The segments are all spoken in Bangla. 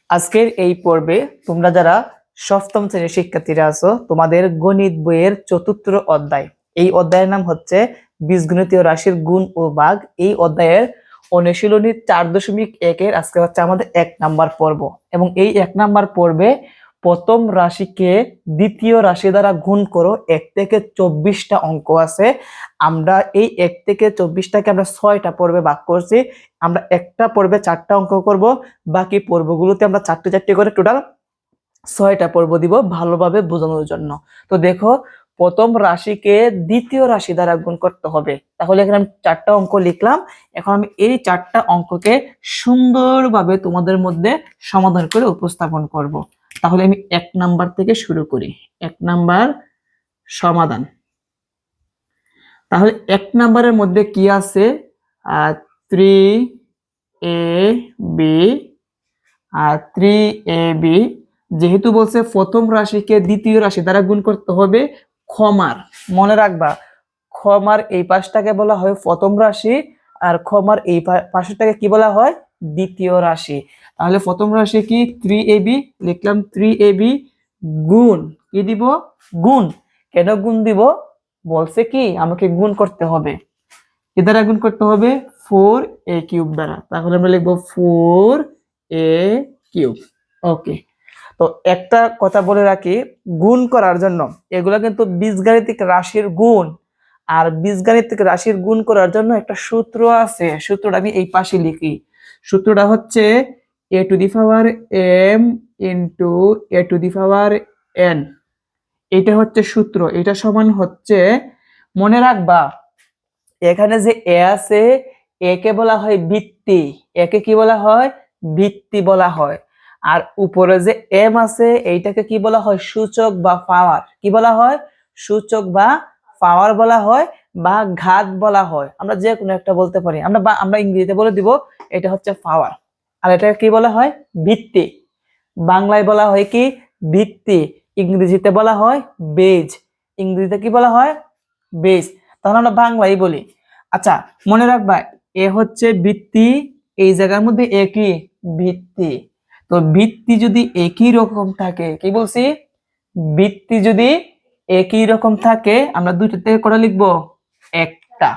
আজকের এই পর্বে তোমরা যারা সপ্তম শ্রেণীর শিক্ষার্থীরা আছো, তোমাদের গণিত বইয়ের চতুর্থ অধ্যায়, এই অধ্যায়ের নাম হচ্ছে বীজগণিতীয় রাশির গুণ ও ভাগ। এই অধ্যায়ের অনুশীলনী 4.1 আজকে হচ্ছে আমাদের 1 নাম্বার পর্ব। এবং এই 1 নাম্বার পর্বে প্রথম রাশিকে দ্বিতীয় রাশি দ্বারা গুণ করো। 1 থেকে 24টা অঙ্ক আছে। আমরা এই 1 থেকে 24টাকে আমরা 6টা পর্বে ভাগ করছি। আমরা একটা পর্বে 4টা অঙ্ক করব, বাকি পর্বগুলোতে আমরা 4টে 4টে করে টোটাল 6টা পর্ব দিব ভালোভাবে বোঝানোর জন্য। তো দেখো, প্রথম রাশিকে দ্বিতীয় রাশি দ্বারা গুণ করতে হবে। তাহলে এখানে আমি 4টা অঙ্ক লিখলাম। এখন আমি এই 4টা অঙ্ককে সুন্দরভাবে তোমাদের মধ্যে সমাধান করে উপস্থাপন করব। তাহলে আমি 1 নাম্বার থেকে শুরু করি। 1 নাম্বার সমাধান। তাহলে 1 নাম্বারের মধ্যে কি আছে? 3ab আর 3ab। যেহেতু বলছে প্রথম রাশিকে দ্বিতীয় রাশি দ্বারা গুণ করতে হবে, ক্ষমার মনে রাখবা, ক্ষমার এই পাশটাকে বলা হয় প্রথম রাশি, আর ক্ষমার এই পাশটাকে কি বলা হয়? দ্বিতীয় রাশি। তাহলে প্রথম রাশি কি? 3ab লিখলাম। 3ab গুণ কি দিব? গুণ। কেন গুণ দিব? বলছে কি আমাকে গুণ করতে হবে। কি দ্বারা গুণ করতে হবে? 4a³ দ্বারা। তাহলে আমরা লিখবো 4a³। ওকে। তো একটা কথা বলে রাখি, গুণ করার জন্য এগুলা কিন্তু বীজগাণিতিক রাশির গুণ, আর বীজগাণিতিক রাশির গুণ করার জন্য একটা সূত্র আছে। সূত্রটা আমি এই পাশে লিখি। সূত্রটা হচ্ছে a⁴m ইন্টু a⁴n। এটা হচ্ছে সূত্র। এটা সমান হচ্ছে, মনে রাখবা, এখানে যে এ আছে, একে বলা হয় ভিত্তি। একে কি বলা হয়? ভিত্তি বলা হয়। আর উপরে যে এম আছে, এইটাকে কি বলা হয়? সূচক বা পাওয়ার। কি বলা হয়? সূচক বা পাওয়ার বলা হয়, বা ঘাত বলা হয়। আমরা যে কোনো একটা বলতে পারি। আমরা ইংরেজিতে বলে দিব এটা হচ্ছে পাওয়ার, আর এটাকে কি বলা হয়? ভিত্তি। বাংলায় বলা হয় কি? ভিত্তি। ইংরেজিতে বলা হয় বেজ। ইংরেজিতে কি বলা হয়? বেজ। তাহলে আমরা বাংলায় বলি। আচ্ছা, মনে রাখবা, এ হচ্ছে ভিত্তি, এই জায়গার মধ্যে এ কি? ভিত্তি। তো ভিত্তি যদি একই রকম থাকে, কি বলছি? ভিত্তি যদি একই রকম থাকে, আমরা দুইটা থেকে কটা লিখবো? একটা।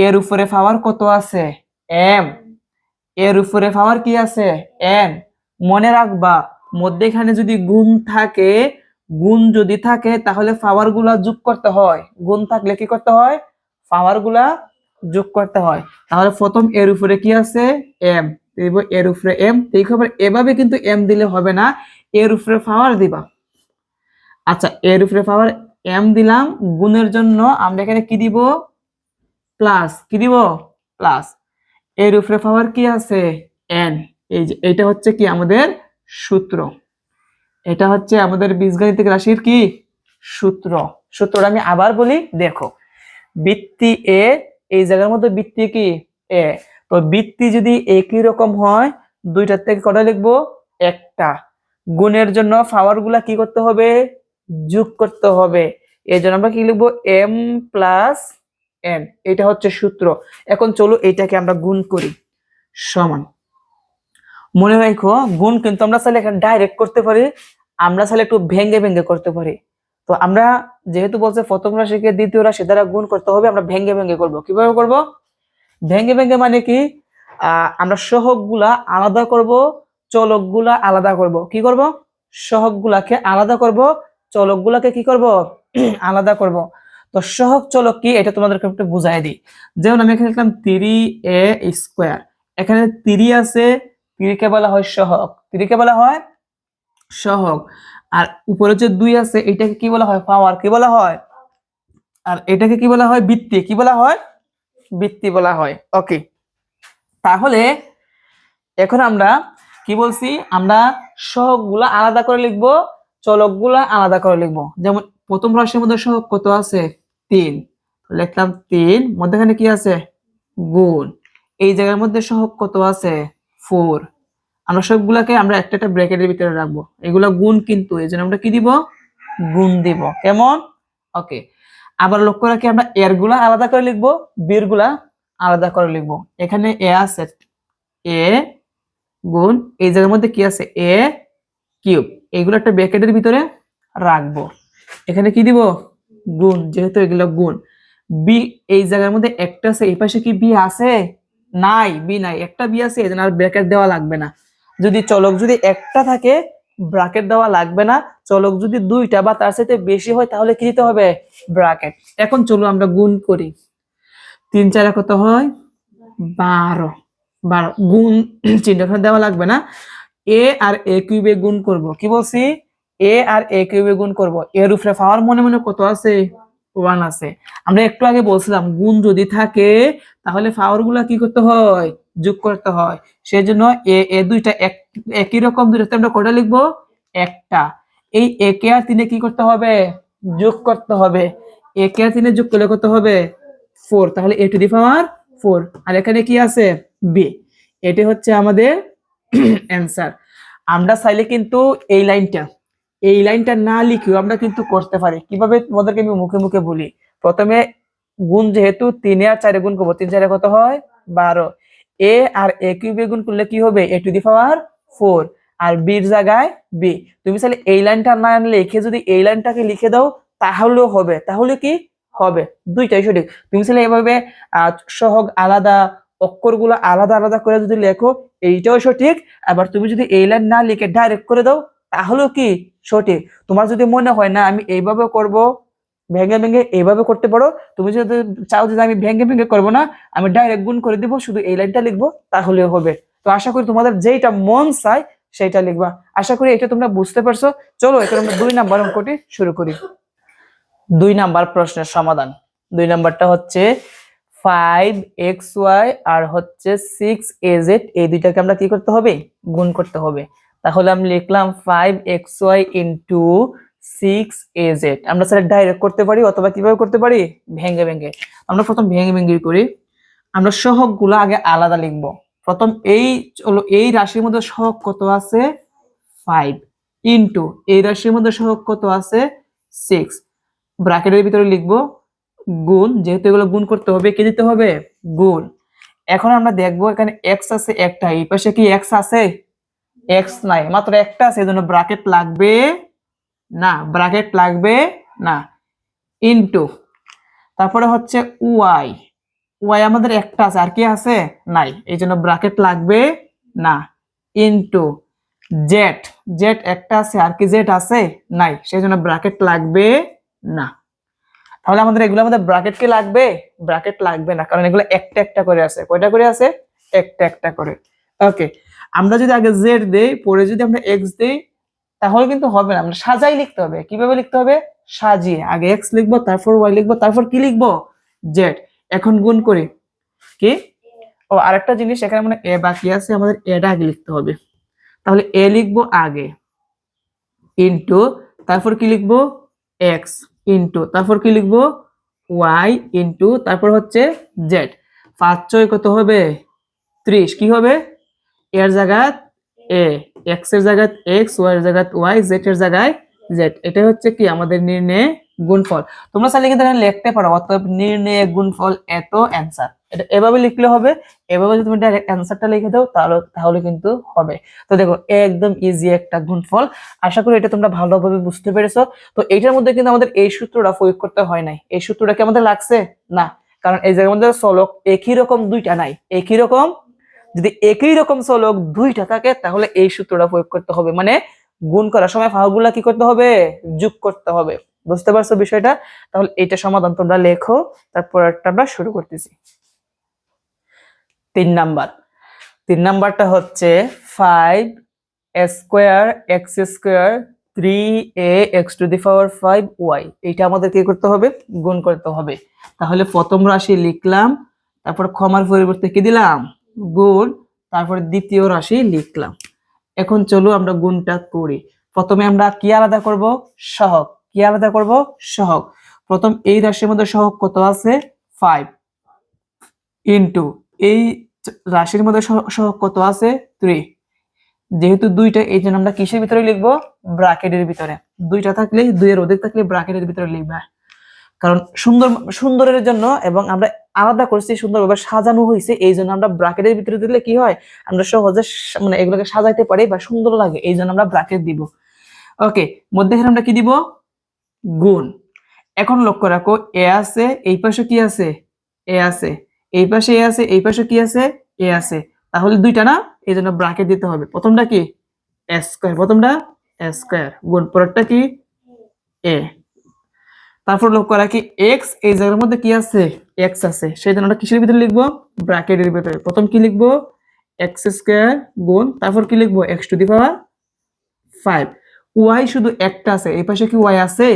এর উপরে পাওয়ার কত আছে? এম। এর উপরে পাওয়ার কি আছে? এন। মনে রাখবা, মধ্যেখানে যদি গুণ থাকে, গুণ যদি থাকে তাহলে পাওয়ার গুলা যোগ করতে হয়। গুণ থাকলে কি করতে হয়? পাওয়ার গুলা যোগ করতে হয়। তাহলে প্রথম এর উপরে কি আছে? এম। এর উপরে এম। এই খবর এভাবে কিন্তু এম দিলে হবে না, এর উপরে পাওয়ার দিবা। আচ্ছা, এর উপরে পাওয়ার এম দিলাম। গুণের জন্য আমরা এখানে কি দিব? প্লাস। কি দিব? প্লাস। এর উপরে পাওয়ার কি আছে? এন। এই যে এটা হচ্ছে কি আমাদের সূত্র। এটা হচ্ছে আমাদের বীজগাণিতিক রাশির কি সূত্র। সূত্রটা আমি আবার বলি, দেখো। ভিত্তি এ, এই জায়গার মধ্যে ভিত্তি কি? এ। তো ভিত্তি যদি একই রকম হয়, দুইটার থেকে কটা লিখবো? একটা। গুণের জন্য পাওয়ার গুলা কি করতে হবে? যোগ করতে হবে। এই জন্য আমরা কি লিখবো? M plus N. এটা হচ্ছে সূত্র। এখন চলো এইটাকে আমরা গুণ করি। সমান। মনে রাখো, গুণ কিন্তু আমরা চাইলে এখানে ডাইরেক্ট করতে পারি, আমরা চাইলে একটু ভেঙ্গে ভেঙ্গে করতে পারি। তো আমরা যেহেতু বলছে প্রথম রাশিকে দ্বিতীয় রাশি দ্বারা গুণ করতে হবে, আমরা ভেঙ্গে ভেঙ্গে করব। কিভাবে করব? ভেঙ্গে ভেঙ্গে মানে কি? আমরা সহগ গুলা আলাদা করব, চলক গুলা আলাদা করব। কি করব? সহগ গুলাকে আলাদা করব, চলক গুলাকে কি করব? আলাদা করব। তো সহগ চলক কি এটা তোমাদেরকে একটু বুঝাই দিই। যেমন আমি এখানে লিখলাম 3a²। এখানে 3 আছে, 3 কে বলা হয় সহগ। 3 কে বলা হয় সহগ। আর উপরে যে 2 আছে, এটাকে কি বলা হয়? পাওয়ার। কি বলা হয়? আর এটাকে কি বলা হয়? ভিত্তি। কি বলা হয়? ভিত্তি বলা হয়। ওকে। তাহলে এখন আমরা কি বলছি? আমরা সহগগুলা আলাদা করে লিখব, চলকগুলা আলাদা করে লিখব। যেমন প্রথম রাশির মধ্যে সহগ কত আছে? 3। লিখলাম 3, মধ্যখানে কি আছে? গুণ। এই জায়গার মধ্যে সহগ কত আছে? 4। আমরা সবগুলাকে আমরা একটা একটা ব্র্যাকেটের ভিতরে রাখবো। এগুলা গুণ কিন্তু, এই জন্য আমরা কি দিব? গুণ দিব। কেমন? ওকে। আবার লক্ষ্য রাখি, আমরা এর গুলা আলাদা করে লিখবো, বীর গুলা আলাদা করে লিখবো। এখানে এ আছে, এ গুণ এই জায়গার মধ্যে কি আছে এ কিউব, এগুলো একটা ব্র্যাকেটের ভিতরে রাখবো। এখানে কি দিব গুণ, যেহেতু এগুলো গুণ। বি এই জায়গার মধ্যে একটা আছে, এই পাশে কি বি আছে? নাই, বি নাই, একটা বি আছে, এজন্য আর ব্র্যাকেট দেওয়া লাগবে না। যদি চলক যদি একটা থাকে ব্র্যাকেট দেওয়া লাগবে না, চলক যদি দুইটা বা তার সাথে বেশি হয় তাহলে কি দিতে হবে? ব্র্যাকেট। এখন চলো আমরা গুণ করি। 3 4 কত হয়? 12। 12 গুণ চিহ্ন দেওয়া লাগবে না। এ আর এ কিউবে গুণ করব। কি বলছি? এ আর এ কিউবে গুণ করব। এর উপরে পাওয়ার মনে মনে কত আছে? 1 আছে। আমরা একটু আগে বলছিলাম গুণ যদি থাকে তাহলে পাওয়ার গুলা কি করতে হয়? যোগ করতে হয়। সেজন্য এ দুইটা একই রকম দুইটাতে আমরা কয়টা লিখবো? একটা। এই একে আর তিনে কি করতে হবে? যোগ করতে হবে। একে আর তিনে যোগ করলে কত হবে? 4। তাহলে a টু দি পাওয়ার 4। আর এখানে কি আছে? b। এটি হচ্ছে আমাদের অ্যান্সার। আমরা চাইলে কিন্তু এই লাইনটা না লিখেও আমরা কিন্তু করতে পারি। কিভাবে? তোমাদেরকে আমি মুখে মুখে বলি। প্রথমে গুণ, যেহেতু 3 আর 4 গুণ করবো, 3 4 কত হয়? 12। a আর a কিউবে গুণ করলে কি হবে? a to the power 4। আর b এর জায়গায় b। তুমি চাইলে এই লাইনটা না লিখে যদি এই লাইনটাকে লিখে দাও তাহলেও হবে। তাহলে কি হবে? দুইটাই সঠিক। তুমি চাইলে এভাবে সহগ আলাদা, অক্ষরগুলো আলাদা আলাদা করে যদি লেখো এইটাও সঠিক। আবার তুমি যদি এই লাইন না লিখে ডাইরেক্ট করে দাও তাহলেও কি সঠিক। তোমার যদি মনে হয় না আমি এইভাবে করব, ভেঙে ভেঙে এইভাবে করতে পারো। তুমি যদি চাও যে আমি ভেঙে ভেঙে করবো না, আমি ডাইরেক্ট গুণ করে দিব, শুধু এই লাইনটা লিখবো তাহলেও হবে। তো আশা করি তোমাদের যেটা মন চায় সেটা লিখবা। আশা করি এটা তোমরা বুঝতে পারছো। চলো এখন আমরা 2 নাম্বার অঙ্কটি শুরু করি। 2 নাম্বার প্রশ্নের সমাধান। 2 নাম্বারটা হচ্ছে 5xy আর হচ্ছে 6az, এই দুইটাকে আমরা কি করতে হবে? গুণ করতে হবে। তাহলে আমি লিখলাম 5xy ইনটু 6az। আমরা সেটা ডাইরেক্ট করতে পারি অথবা কিভাবে করতে পারি? ভেঙে ভেঙে। আমরা প্রথম ভেঙে ভেঙে করি। আমরা সহগগুলো আগে আলাদা লিখব। প্রথম এই রাশির মধ্যে সহগ কত আছে? 5 ইনটু এই রাশির মধ্যে সহগ কত আছে? 6। ব্র্যাকেটের ভিতরে লিখবো গুণ, যেহেতু এগুলো গুণ করতে হবে কি দিতে হবে? গুণ। এখন আমরা দেখবো এখানে x আছে একটা, এই পাশে কি x আছে? x নাই, মাত্র একটা আছে, এজন্য ব্র্যাকেট লাগবে না, ব্র্যাকেট লাগবে না। ইনটু তারপরে হচ্ছে y, y আমাদের একটা আছে, আর কি আছে? নাই, এই জন্য ব্র্যাকেট লাগবে না। ইনটু z, z একটা আছে, আর কি z আছে? নাই, সেই জন্য ব্র্যাকেট লাগবে না। তাহলে আমাদের এগুলো আমাদের ব্র্যাকেট কি লাগবে? ব্র্যাকেট লাগবে না, কারণ এগুলো একটা একটা করে আছে। কয়টা করে আছে? একটা একটা করে। ওকে, আমরা যদি আগে z দেই, পরে যদি আমরা x দেই তাহলে কিন্তু হবে না। আমরা সাজাই লিখতে হবে। কিভাবে লিখতে হবে? সাজিয়ে। আগে x লিখবো, তারপর y লিখবো, তারপর কি লিখবো? z। এখন গুণ করি। কি? ও আরেকটা জিনিস, এখানে মানে a বাকি আছে, আমাদের এটা আগে লিখতে হবে। তাহলে a লিখবো আগে, ইনটু তারপর কি লিখবো? x, ইনটু তারপর কি লিখবো? y, ইনটু তারপর হচ্ছে z। 5 6 কত হবে? 30। কি হবে? এর জায়গায় a, x এর জায়গায় x, y এর জায়গায় y, z এর জায়গায় z। এটা হচ্ছে কি আমাদের নির্ণয় গুণফল। তোমরা চাইলে কিন্তু এখানে লিখতে পারো অতএব নির্ণয় গুণফল এত অ্যান্সার। এটা এভাবে লিখলে হবে। এভাবে যদি তুমি ডাইরেক্ট অ্যান্সারটা লিখে দাও তাহলে কিন্তু হবে। তো দেখো একদম ইজি একটা গুণফল। আশা করি এটা তোমরা ভালোভাবে বুঝতে পেরেছো। তো এইটার মধ্যে কিন্তু আমাদের এই সূত্রটা প্রয়োগ করতে হয় নাই। এই সূত্রটা কি আমাদের লাগছে? না, কারণ এই জায়গার মধ্যে চলক একই রকম দুইটা নাই। একই রকম, যদি একই রকম চলক দুইটা থাকে তাহলে এই সূত্রটা প্রয়োগ করতে হবে। মানে গুণ করার সময় ভাগগুলা কি করতে হবে? যোগ করতে হবে। বুঝতে পারছো বিষয়টা? তাহলে এটা সমাধান তোমরা লেখো, তারপর একটা আমরা শুরু করতেছি। 3 নাম্বার। 3 নাম্বারটা হচ্ছে 5 square x square 3a x two the power 5y, এটা আমাদের কি করতে হবে? গুণ করতে হবে। তাহলে প্রথম রাশি লিখলাম, তারপর ক্ষমার পরিবর্তে কি দিলাম? গুণ, তারপর দ্বিতীয় রাশি লিখলাম। এখন চলো আমরা গুণটা করি। প্রথমে আমরা কি আলাদা করব? সহগ। কি আলাদা করব? সহগ। প্রথম এই রাশির মধ্যে সহগ কত আছে? 5 ইনটু এই রাশির মধ্যে সহগ কত আছে? 3। যেহেতু দুইটা এই জন্য আমরা কিসের ভিতরে লিখবো? ব্র্যাকেটের ভিতরে। দুইটা থাকলে, দুইয়ের অধিক থাকলে ব্র্যাকেটের ভিতরে লিখবা। কারণ সুন্দরের জন্য এবং আমরা আলাদা করছি, সুন্দরভাবে সাজানো হয়েছে, এই জন্য আমরা ব্র্যাকেটের ভিতরে দিলে কি হয়, আমরা সহজে মানে এগুলোকে সাজাইতে পারি বা সুন্দর লাগে, এই জন্য আমরা ব্র্যাকেট দিব। ওকে, মধ্যেখানে আমরা কি দিব, গুণ। এখন লক্ষ্য রাখো, এ আছে, এই পাশে কি আছে, এ আছে, এই পাশে এ আছে, এই পাশে কি আছে, এ আছে, তাহলে দুইটা না, এই জন্য ব্র্যাকেট দিতে হবে। প্রথমটা কি এ স্কয়ার, প্রথমটা এ স্কয়ার গুণ পরেরটা কি এ। তারপর লক্ষ্য রাখি এক্স, এই জায়গার মধ্যে কি আছে, এক্স আছে, সেই জন্য আমরা কিসের ভিতরে লিখবো, ব্র্যাকেটের ভিতরে। প্রথম কি লিখবো, এক্স স্কয়ার গুণ, তারপর কি লিখবো, X to the power 5। Y শুধু একটা আছে, এই পাশে কি ওয়াই আছে,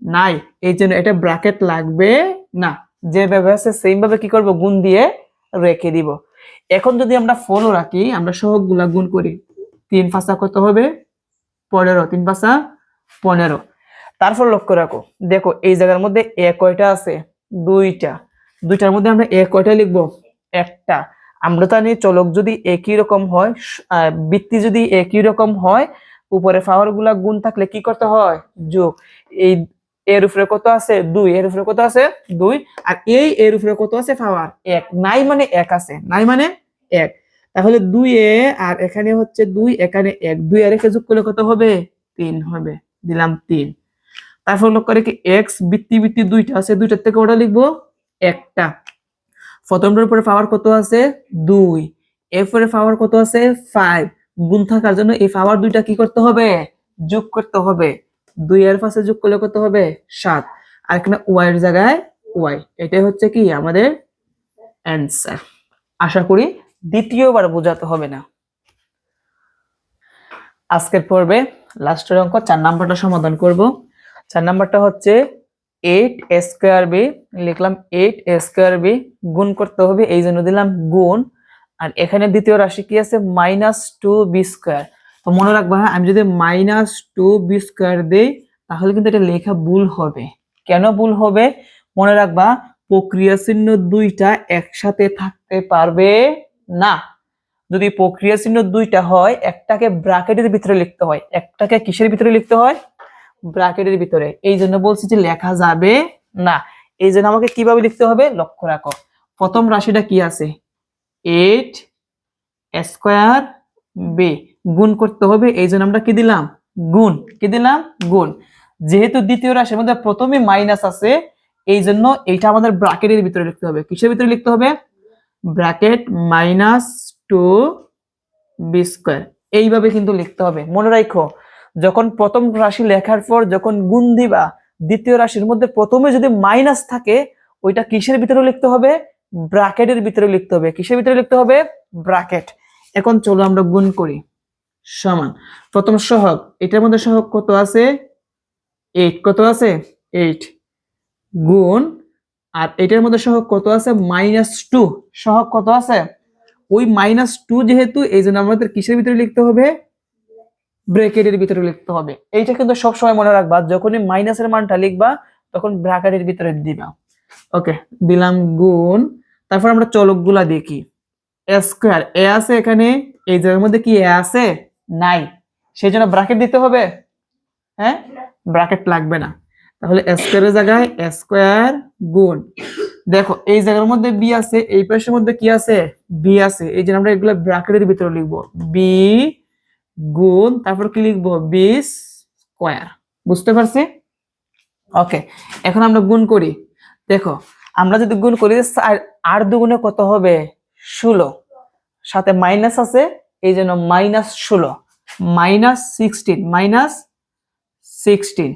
নাই, এই জন্য এটা ব্র্যাকেট লাগবে না। যেভাবে আছে সেম ভাবে কি করব, গুণ দিয়ে রেখে দিব। এখন যদি আমরা ফলো রাখি, আমরা সহগগুলা গুণ করি, 3 5 কত হবে, 15, 3 5 15। তারপর লক্ষ্য রাখো, দেখো এই জায়গার মধ্যে এ কয়টা আছে, দুইটা, দুইটার মধ্যে আমরা এ কয়টা লিখবো, একটা। আমরা তো জানি চলক যদি একই রকম হয়, বৃত্তি যদি একই রকম হয়, উপরে পাওয়ার গুলা গুণ থাকলে কি করতে হয়, যোগ। এই এর উপরে কত আছে, 2, এর উপরে কত আছে, 2, আর এই এর উপরে কত আছে, পাওয়ার 1, নাই মানে 1 আছে, নাই মানে 1। তাহলে 2 এ আর এখানে হচ্ছে 2, এখানে 1, 2 আর 1 যোগ করলে কত হবে, 3 হবে, দিলাম 3। তারপর লক্ষ্য করে কি এক্স বৃত্তি বৃত্তি দুইটা আছে, দুইটার থেকে ওটা লিখবো একটা। প্রথমটার উপরে পাওয়ার কত আছে, 2, এর উপরে পাওয়ার কত আছে, 5। গুণ থাকার জন্য এই পাওয়ার দুইটা কি করতে হবে, যোগ করতে হবে। 2 এর পাশে যোগ করলে কত হবে, 7। আর এখানে ওয়াই এর জায়গায় ওয়াই, এটাই হচ্ছে কি আমাদের অ্যান্সার। আশা করি দ্বিতীয়বার বোঝাতে হবে না। আজকের পর্বে লাস্টের অঙ্ক 4 নাম্বারটা সমাধান করব। 4 নাম্বারটা হচ্ছে 8 স্কয়ার বি, লিখলাম 8 স্কয়ার বি, গুণ করতে হবে, এই জন্য দিলাম গুণ। আর এখানে দ্বিতীয় রাশি কি আছে, -2 বি স্কয়ার। তো মনে রাখবা, আমি যদি -2 বি স্কয়ার দেই, তাহলে কিন্তু এটা লেখা ভুল হবে। কেন ভুল হবে, মনে রাখবা, প্রক্রিয়া চিহ্ন দুইটা একসাথে থাকতে পারবে না। যদি প্রক্রিয়া চিহ্ন দুইটা হয়, একটাকে ব্র্যাকেটের ভিতরে লিখতে হয়, একটাকে কিসের ভিতরে লিখতে হয়, ব্র্যাকেটের ভিতরে। এই জন্য বলছি যে লেখা যাবে না। এই জন্য আমাকে কিভাবে লিখতে হবে, লক্ষ্য রাখো। প্রথম রাশিটা কি আছে, 8 স্কয়ার বি, গুণ করতে হবে, এই জন্য আমরা কি দিলাম, গুণ। কি দিলাম, গুণ। যেহেতু দ্বিতীয় রাশির মধ্যে প্রথমে মাইনাস আছে, এই জন্য এইটা আমাদের ব্র্যাকেটের ভিতরে লিখতে হবে। কিসের ভিতরে লিখতে হবে, ব্র্যাকেট -2 বি স্কয়ার, এইভাবে কিন্তু লিখতে হবে। মনে রাখো, যখন প্রথম রাশি লেখার পর যখন গুণ দিবা, দ্বিতীয় রাশির মধ্যে প্রথমে যদি মাইনাস থাকে, ওইটা কিসের ভিতরে লিখতে হবে, ব্র্যাকেটের ভিতরে লিখতে হবে। কিসের ভিতরে লিখতে হবে, ব্র্যাকেট। এখন চলো আমরা গুণ করি। সমান, প্রথম সহগ, এটার মধ্যে সহগ কত আছে, 8, কত আছে, 8 গুণ, আর এটার মধ্যে সহগ কত আছে, -2, সহগ কত আছে, ওই -2 যেহেতু, এই জন্য আমাদের কিসের ভিতরে লিখতে হবে, ব্র্যাকেটের ভিতরে লিখতে হবে। এইটা কিন্তু সব সময় মনে রাখবা, যখনই মাইনাসের মানটা লিখবা তখন ব্র্যাকেটের ভিতরে দিবা। ওকে, দিলাম গুণ। তারপর আমরা চলকগুলা দেখি। এ স্কয়ার, এ আছে এখানে, এই জায়গার মধ্যে কি এ আছে, নাই, সেই জন্য ব্র্যাকেট দিতে হবে, হ্যাঁ, ব্র্যাকেট লাগবে না। তাহলে এ স্কয়ারের জায়গায় এ স্কয়ার গুণ, দেখো এই জায়গার মধ্যে বি আছে, এই পাশের মধ্যে কি আছে, বি আছে, এই জন্য আমরা এগুলো ব্র্যাকেটের ভিতরে লিখবো, বি গুণ, তারপর কি লিখবো, বি স্কয়ার। বুঝতে পারছি? ওকে, এখন আমরা গুণ করি। দেখো, আমরা যদি গুণ করি, 8 দুগুণে কত হবে, 16, সাথে মাইনাস আছে, এই জন্য -16, -16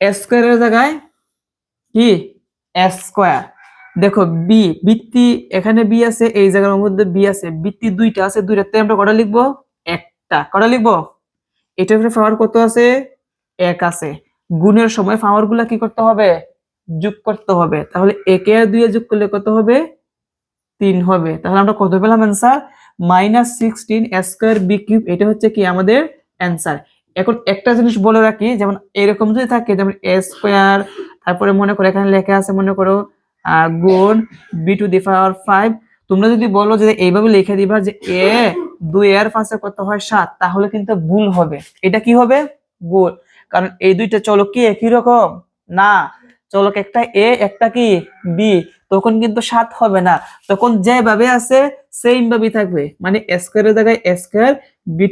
স্কয়ারের জায়গায় কি, স্কয়ার। দেখো বি বৃত্তি, এখানে বি আছে, এই জায়গার মধ্যে বি আছে, বৃত্তি দুইটা আছে, দুইটাতে আমরা কটা লিখবো, একটা। কটা লিখবো, এটার উপরে পাওয়ার কত আছে, 1 আছে। গুণের সময় পাওয়ার গুলা কি করতে হবে, যোগ করতে হবে। তাহলে 1 আর 2 যোগ করলে কত হবে, 3 হবে। তাহলে আমরা কত পেলাম অ্যান্সার, -16 স্কয়ার বি কিউব। এটা হচ্ছে কি আমাদের অ্যান্সার। এখন একটা জিনিস বলে রাখি, যেমন এরকম যদি থাকে, যেমন এ স্কয়ার, তারপরে মনে করো এখানে লেখা আছে, মনে করো গুণ বি টু দি পাওয়ার 5। তোমরা যদি বলো যে এইভাবে লিখে দিবা যে এ 2 এর 5 কত হয় 7, তাহলে কিন্তু ভুল হবে। এটা কি হবে, ভুল, কারণ এই দুইটা চলক কি একই রকম না। চলক একটা এ একটা কি বি, তখন কিন্তু 7 হবে না, তখন যেভাবে আছে সেম ভাবেই থাকবে, মানে a স্কয়ারের জায়গায় a স্কয়ার, b⁵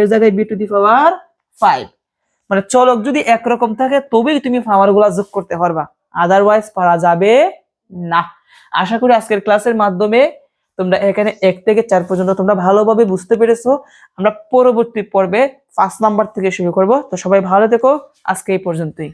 এর জায়গায় b⁵, মানে চলক যদি একরকম থাকে তবেই তুমি পাওয়ার গুলা যোগ করতে পারবা, আদারওয়াইজ পারা যাবে না। আশা করি আজকের ক্লাসের মাধ্যমে তোমরা এখানে 1 থেকে 4 পর্যন্ত তোমরা ভালোভাবে বুঝতে পেরেছো। আমরা পরবর্তী পর্বে 5 নাম্বার থেকে শুরু করব। তো সবাই ভালো থেকো, আজকে এই পর্যন্তই।